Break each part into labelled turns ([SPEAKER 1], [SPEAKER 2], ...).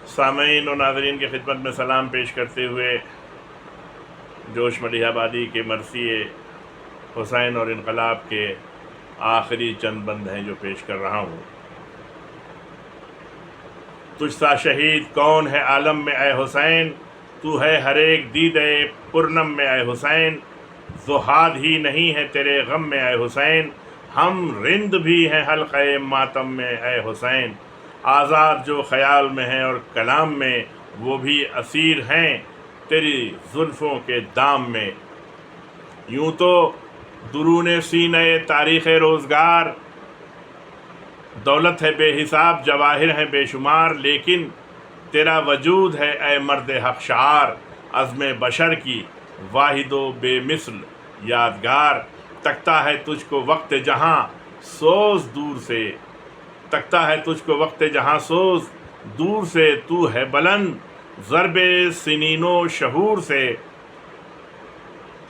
[SPEAKER 1] سامعین و ناظرین کی خدمت میں سلام پیش کرتے ہوئے جوش ملیح آبادی کے مرثی حسین اور انقلاب کے آخری چند بند ہیں جو پیش کر رہا ہوں۔ تجھ سا شہید کون ہے عالم میں اے حسین، تو ہے ہر ایک دیدے پرنم میں اے حسین، زہاد ہی نہیں ہے تیرے غم میں اے حسین، ہم رند بھی ہیں حلقہ ماتم میں اے حسین، آزاد جو خیال میں ہیں اور کلام میں، وہ بھی اسیر ہیں تیری زلفوں کے دام میں۔ یوں تو درون سینہ تاریخ روزگار، دولت ہے بے حساب جواہر ہیں بے شمار، لیکن تیرا وجود ہے اے مرد حق شعار، عزم بشر کی واحد و بے مثل یادگار، تکتا ہے تجھ کو وقت جہاں سوز دور سے، تکتا ہے تجھ کو وقت جہاں سوز دور سے، تو ہے بلند ضرب سنین و شہور سے،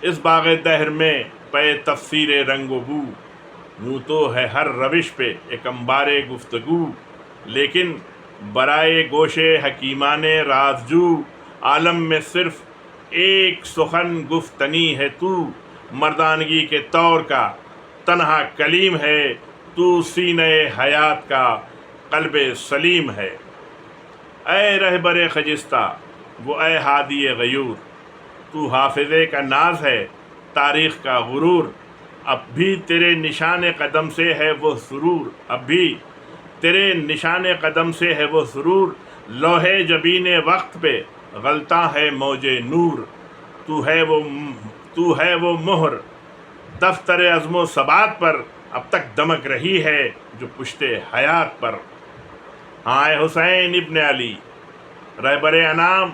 [SPEAKER 1] اس باغ دہر میں پے تفسیر رنگ و بو، یوں تو ہے ہر روش پہ ایک انبار گفتگو، لیکن برائے گوش حکیمان رازجو، عالم میں صرف ایک سخن گفتنی ہے تو، مردانگی کے طور کا تنہا کلیم ہے تو، سینہ حیات کا قلب سلیم ہے۔ اے رہبر خجستہ وہ اے ہادی غیور، تو حافظے کا ناز ہے تاریخ کا غرور، اب بھی تیرے نشان قدم سے ہے وہ سرور، اب بھی تیرے نشان قدم سے ہے وہ سرور، لوح جبین وقت پہ غلطاں ہے موج نور، تو ہے وہ مہر دفتر عزم و ثبات پر، اب تک دمک رہی ہے جو پشت حیات پر۔ ہاں اے حسین ابن علی رہبر انام،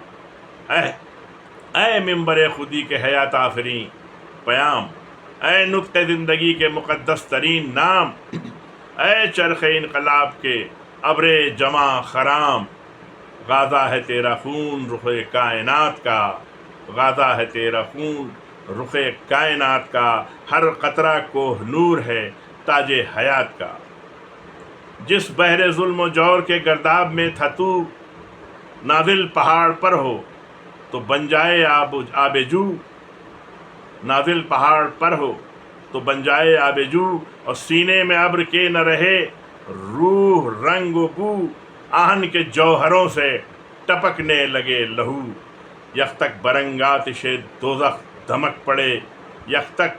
[SPEAKER 1] اے منبر خودی کے حیات آفریں پیام، اے نطق زندگی کے مقدس ترین نام، اے چرخ انقلاب کے ابر جمع خرام، غازہ ہے تیرا خون رخ کائنات کا، غازہ ہے تیرا خون رخ کائنات کا، ہر قطرہ کوہ نور ہے تاج حیات کا۔ جس بحر ظلم و جور کے گرداب میں تھا تو، نازل پہاڑ پر ہو تو بن جائے آب جو، نازل پہاڑ پر ہو تو بن جائے آب جو، اور سینے میں ابر کے نہ رہے روح رنگ و بو، آہن کے جوہروں سے ٹپکنے لگے لہو، یک تک برنگ آتش دوزخ دھمک پڑے، یک تک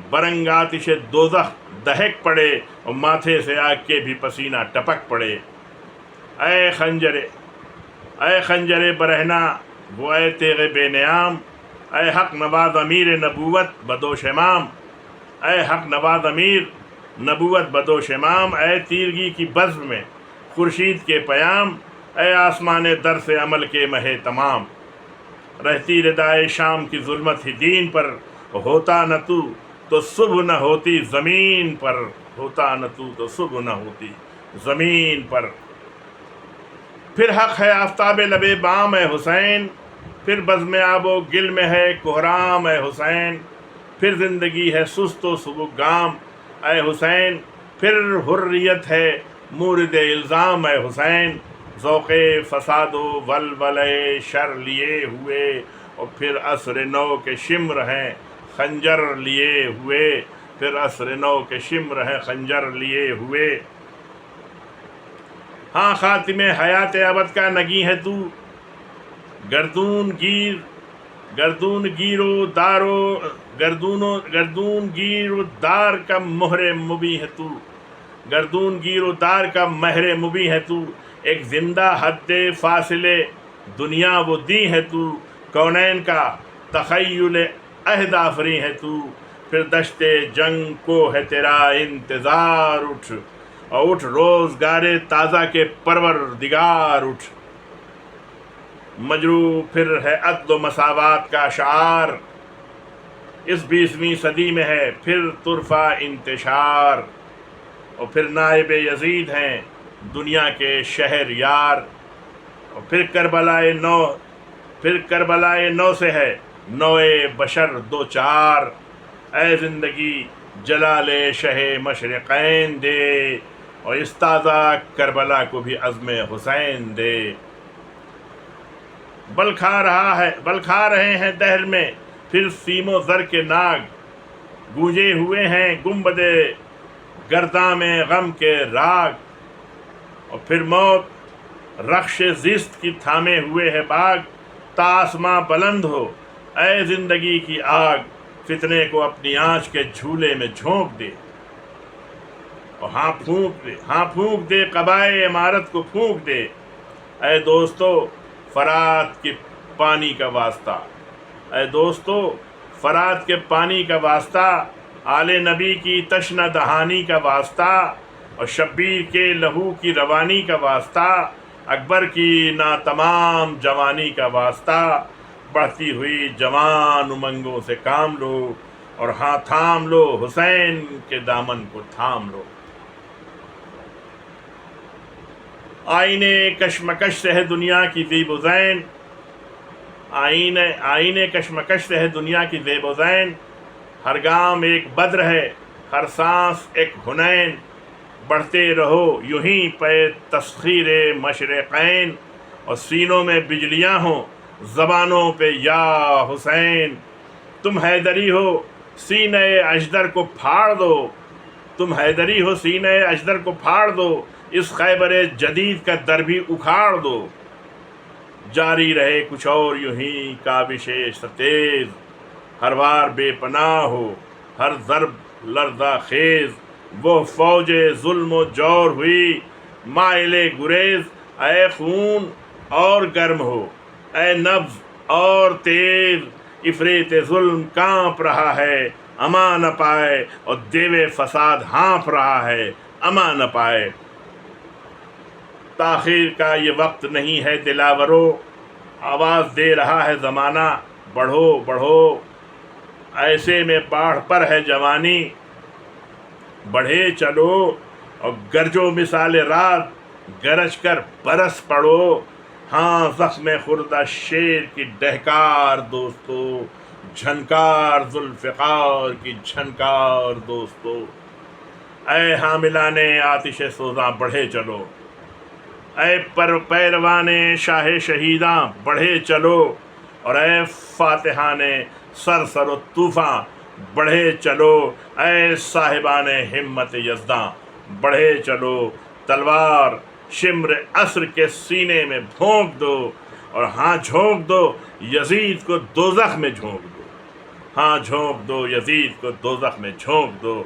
[SPEAKER 1] برنگ آتش دوزخ دہک پڑے، اور ماتھے سے آگ کے بھی پسینہ ٹپک پڑے۔ اے خنجر برہنہ وہ اے تیغ بے نیام، اے حق نواز امیر نبوت بدوش امام، اے حق نواز امیر نبوت بدوش امام، اے تیرگی کی بزم میں خورشید کے پیام، اے آسمان درس عمل کے مہ تمام، رہتی ردائے شام کی ظلمت ہی دین پر، ہوتا نہ تو صبح نہ ہوتی زمین پر، ہوتا نہ تو صبح نہ ہوتی زمین پر۔ پھر حق ہے آفتاب لب بام اے حسین، پھر بزم آب و گل میں ہے کوہرام اے حسین، پھر زندگی ہے سست و سبک گام اے حسین، پھر حریت ہے مورد الزام اے حسین، ذوق فساد و ولولۂ شر لیے ہوئے، اور پھر عصر نو کے شمر ہیں خنجر لیے ہوئے، پھر عصر نو کے شمر ہیں خنجر لیے ہوئے۔ ہاں خاتم حیات ابد کا نگیں ہے تو، گردون گیر و دار کا مہر مبیں ہے تو، گردون گیر و دار کا مہر مبیں ہے تو، ایک زندہ حد فاصلے دنیا وہ دی ہے تو، کونین کا تخیل عہد آفریں ہے تو، پھر دشت جنگ کو ہے تیرا انتظار، اٹھ روزگار تازہ کے پروردگار اٹھ، مجروح پھر ہے عدل و مساوات کا شعار، اس 20ویں صدی میں ہے پھر طرفہ انتشار، اور پھر نائب یزید ہیں دنیا کے شہر یار، اور پھر کربلائے نو سے ہے نوئے بشر دو چار، اے زندگی جلال شہ مشرقین دے، اور اس تازہ کربلا کو بھی عزم حسین دے۔ بل کھا رہے ہیں دہر میں پھر سیم و زر کے ناگ، گونجے ہوئے ہیں گنبد گرداں میں غم کے راگ، اور پھر موت رخش زیست کی تھامے ہوئے ہے باغ، تا آسماں بلند ہو اے زندگی کی آگ، فتنے کو اپنی آنچ کے جھولے میں جھونک دے، اور ہاں پھونک دے قبائے عمارت کو پھونک دے، اے دوستو فرات کے پانی کا واسطہ، اے دوستو فرات کے پانی کا واسطہ، آل نبی کی تشنہ دہانی کا واسطہ، اور شبیر کے لہو کی روانی کا واسطہ، اکبر کی ناتمام جوانی کا واسطہ، بڑھتی ہوئی جوان امنگوں سے کام لو، اور ہاں تھام لو حسین کے دامن کو تھام لو۔ آئینے کشمکش سے ہے دنیا کی زیب و زین، آئینے کشمکش سے ہے دنیا کی زیب و زین، ہر گام ایک بدر ہے ہر سانس ایک حنین، بڑھتے رہو یوں ہی پہ تسخیر مشرقین، اور سینوں میں بجلیاں ہوں زبانوں پہ یا حسین، تم حیدری ہو سینہ اجدر کو پھاڑ دو، تم حیدری ہو سینہ اجدر کو پھاڑ دو، اس خیبر جدید کا در بھی اکھاڑ دو، جاری رہے کچھ اور یوں ہی کاوش ستیز، ہر وار بے پناہ ہو ہر ضرب لرزہ خیز، وہ فوج ظلم و جور ہوئی مائل گریز، اے خون اور گرم ہو اے نبض اور تیز، افریت ظلم کانپ رہا ہے اما نہ پائے، اور دیو فساد ہانپ رہا ہے اما نہ پائے، تاخیر کا یہ وقت نہیں ہے دلاورو، آواز دے رہا ہے زمانہ بڑھو بڑھو، ایسے میں باڑھ پر ہے جوانی، بڑھے چلو اور گرجو مثال رات، گرج کر برس پڑو، ہاں زخم خوردہ شیر کی ڈہکار دوستو، جھنکار ذوالفقار کی جھنکار دوستو، اے حاملان آتش سوزاں بڑھے چلو، اے پیروان شاہ شہیداں بڑھے چلو، اور اے فاتحان سر و طوفاں بڑھے چلو، اے صاحبان ہمت یزداں بڑھے چلو، تلوار شمر عصر کے سینے میں بھونک دو، اور ہاں جھونک دو یزید کو دوزخ میں جھونک دو، ہاں جھونک دو یزید کو دوزخ میں جھونک دو،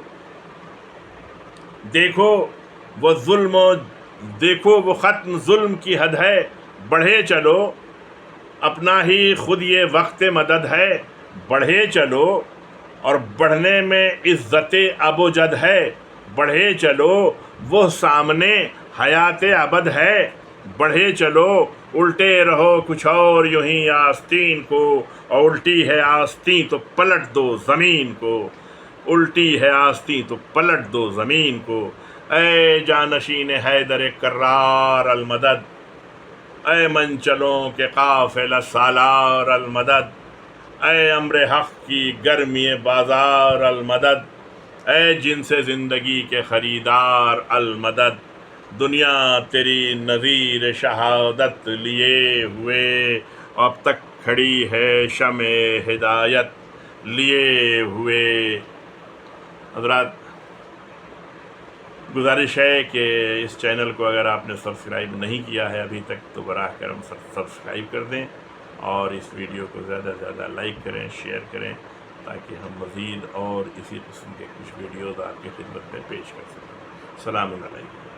[SPEAKER 1] دیکھو وہ ختم ظلم کی حد ہے، بڑھے چلو اپنا ہی خود یہ وقت مدد ہے، بڑھے چلو اور بڑھنے میں عزت ابوجد ہے، بڑھے چلو وہ سامنے حیات ابد ہے، بڑھے چلو الٹے رہو کچھ اور یوں ہی آستین کو، اور الٹی ہے آستین تو پلٹ دو زمین کو، الٹی ہے آستین تو پلٹ دو زمین کو، اے جانشین حیدر کرار المدد، اے منچلوں کے قافلہ سالار المدد، اے امر حق کی گرمی بازار المدد، اے جن سے زندگی کے خریدار المدد، دنیا تیری نذیر شہادت لیے ہوئے، اب تک کھڑی ہے شمع ہدایت لیے ہوئے۔ حضرات گزارش ہے کہ اس چینل کو اگر آپ نے سبسکرائب نہیں کیا ہے ابھی تک تو براہ کرم سبسکرائب کر دیں، اور اس ویڈیو کو زیادہ سے زیادہ لائک کریں، شیئر کریں، تاکہ ہم مزید اور اسی قسم کے کچھ ویڈیوز آپ کی خدمت میں پیش کر سکیں۔ السلام علیکم۔